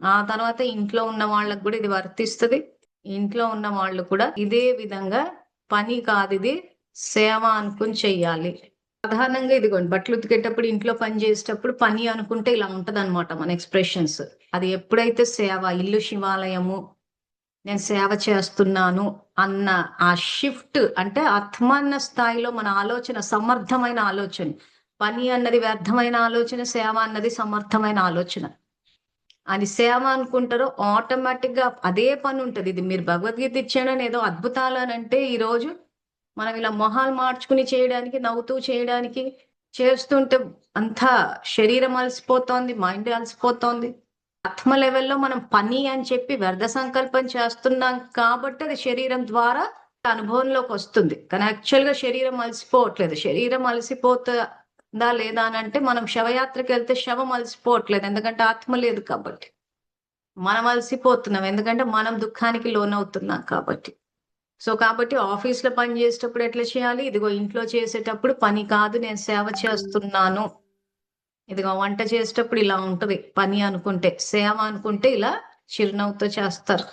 ఆ తర్వాత ఇంట్లో ఉన్న వాళ్ళకు కూడా ఇది వర్తిస్తుంది. ఇంట్లో ఉన్న వాళ్ళు కూడా ఇదే విధంగా పని కాదు ఇది, సేవ అనుకుని చెయ్యాలి. సాధారణంగా ఇదిగోండి, బట్టలు ఉతికేటప్పుడు ఇంట్లో పని చేసేటప్పుడు పని అనుకుంటే ఇలా ఉంటదన్నమాట మన ఎక్స్ప్రెషన్స్. అది ఎప్పుడైతే సేవ, ఇల్లు శివాలయము, నేను సేవ చేస్తున్నాను అన్న ఆ షిఫ్ట్, అంటే ఆత్మాన్న స్థాయిలో మన ఆలోచన సమర్థమైన ఆలోచన. పని అన్నది వ్యర్థమైన ఆలోచన, సేవ అన్నది సమర్థమైన ఆలోచన. అని సేవ అనుకుంటారో ఆటోమేటిక్ గా అదే పని ఉంటది. ఇది మీరు భగవద్గీత ఇచ్చాడని ఏదో అద్భుతాలు అని అంటే, ఈ రోజు మనం ఇలా మొహాలు మార్చుకుని చేయడానికి, నవ్వుతూ చేయడానికి చేస్తుంటే అంతా శరీరం అలసిపోతోంది, మైండ్ అలసిపోతోంది. ఆత్మ లెవెల్లో మనం పని అని చెప్పి వ్యర్థ సంకల్పం చేస్తున్నాం కాబట్టి అది శరీరం ద్వారా అనుభవంలోకి వస్తుంది. కానీ యాక్చువల్ గా శరీరం అలసిపోవట్లేదు. శరీరం అలసిపోతుందా లేదా అని అంటే, మనం శవయాత్రకి వెళ్తే శవం అలసిపోవట్లేదు, ఎందుకంటే ఆత్మ లేదు కాబట్టి. మనం అలసిపోతున్నాం ఎందుకంటే మనం దుఃఖానికి లోనవుతున్నాం కాబట్టి. సో కాబట్టి ఆఫీస్ లో పని చేసేటప్పుడు ఎట్లా చేయాలి? ఇదిగో ఇంట్లో చేసేటప్పుడు పని కాదు, నేను సేవ చేస్తున్నాను. ఇదిగో వంట చేసేటప్పుడు ఇలా ఉంటది పని అనుకుంటే. సేవ అనుకుంటే ఇలా చిరునవ్వుతో చేస్తారు.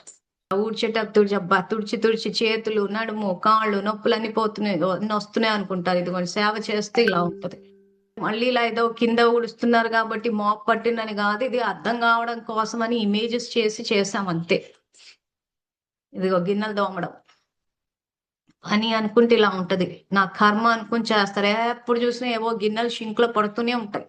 ఊడ్చేటప్పుడు తుడిచి తుడిచి చేతులు, నడుము, కాళ్ళు నొప్పులన్నీ పోతున్నాయి, వస్తున్నాయి అనుకుంటారు. ఇదిగోండి సేవ చేస్తే ఇలా ఉంటది. మళ్ళీ ఇలా ఏదో కింద ఊడుస్తున్నారు కాబట్టి మాప్ పట్టిందని కాదు, ఇది అర్థం కావడం కోసం అని ఇమేజెస్ చేసి చేసాం అంతే. ఇదిగో గిన్నెలు దోమడం అని అనుకుంటే ఇలా ఉంటది. నా కర్మ అనుకుని చేస్తారు. ఎప్పుడు చూసినా ఏవో గిన్నెలు షింక్ లో పడుతూనే ఉంటాయి.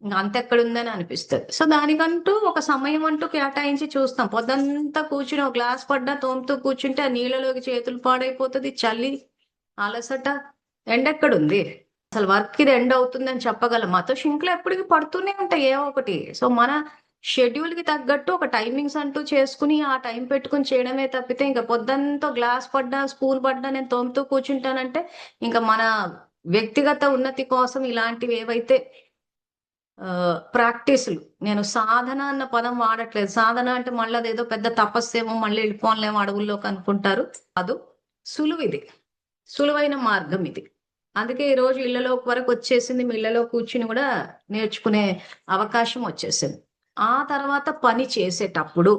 ఇంకా అంత ఎక్కడుందని అనిపిస్తుంది. సో దానికంటూ ఒక సమయం అంటూ కేటాయించి చూస్తాం. పొద్దంతా కూర్చుని ఒక గ్లాస్ పడ్డా తోముతూ కూర్చుంటే ఆ నీళ్ళలోకి చేతులు పాడైపోతుంది. చలి, అలసట, ఎండెక్కడుంది? అసలు వర్క్ ఇది ఎండ్ అవుతుందని చెప్పగలం. మాతో షింక్ లో ఎప్పటికీ పడుతూనే ఉంటాయి ఏవో ఒకటి. సో మన షెడ్యూల్ కి తగ్గట్టు ఒక టైమింగ్స్ అంటూ చేసుకుని ఆ టైం పెట్టుకుని చేయడమే తప్పితే, ఇంకా పొద్దంతా గ్లాస్ పడ్డా స్పూన్ పడ్డా నేను తోముతూ కూర్చుంటానంటే, ఇంకా మన వ్యక్తిగత ఉన్నతి కోసం ఇలాంటివి ఏవైతే ప్రాక్టీసులు, నేను సాధన అన్న పదం వాడట్లేదు. సాధన అంటే మళ్ళీ అదేదో పెద్ద తపస్సేమో, మళ్ళీ వెళ్ళిపోలేమో అడవుల్లోకి అనుకుంటారు. కాదు, సులువు ఇది, సులువైన మార్గం ఇది. అందుకే ఈ రోజు ఇళ్లలో వరకు వచ్చేసింది. మీ ఇళ్లలో కూర్చుని కూడా నేర్చుకునే అవకాశం వచ్చేసింది. ఆ తర్వాత పని చేసేటప్పుడు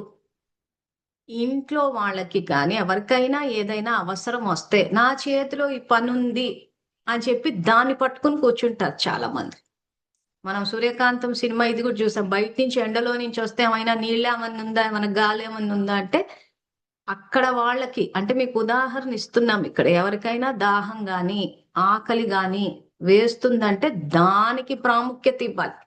ఇంట్లో వాళ్ళకి కానీ ఎవరికైనా ఏదైనా అవసరం వస్తే, నా చేతిలో ఈ పని ఉంది అని చెప్పి దాన్ని పట్టుకుని కూర్చుంటారు చాలా మంది. మనం సూర్యకాంతం సినిమా ఇది కూడా చూసాం. బయట నుంచి ఎండలో నుంచి వస్తే ఏమైనా నీళ్ళు ఏమన్నా ఉందా, ఏమైనా గాలి ఏమన్నా ఉందా అంటే, అక్కడ వాళ్ళకి, అంటే మీకు ఉదాహరణ ఇస్తున్నాం ఇక్కడ, ఎవరికైనా దాహం గాని ఆకలి గాని వేస్తుందంటే దానికి ప్రాముఖ్యత ఇవ్వాలి.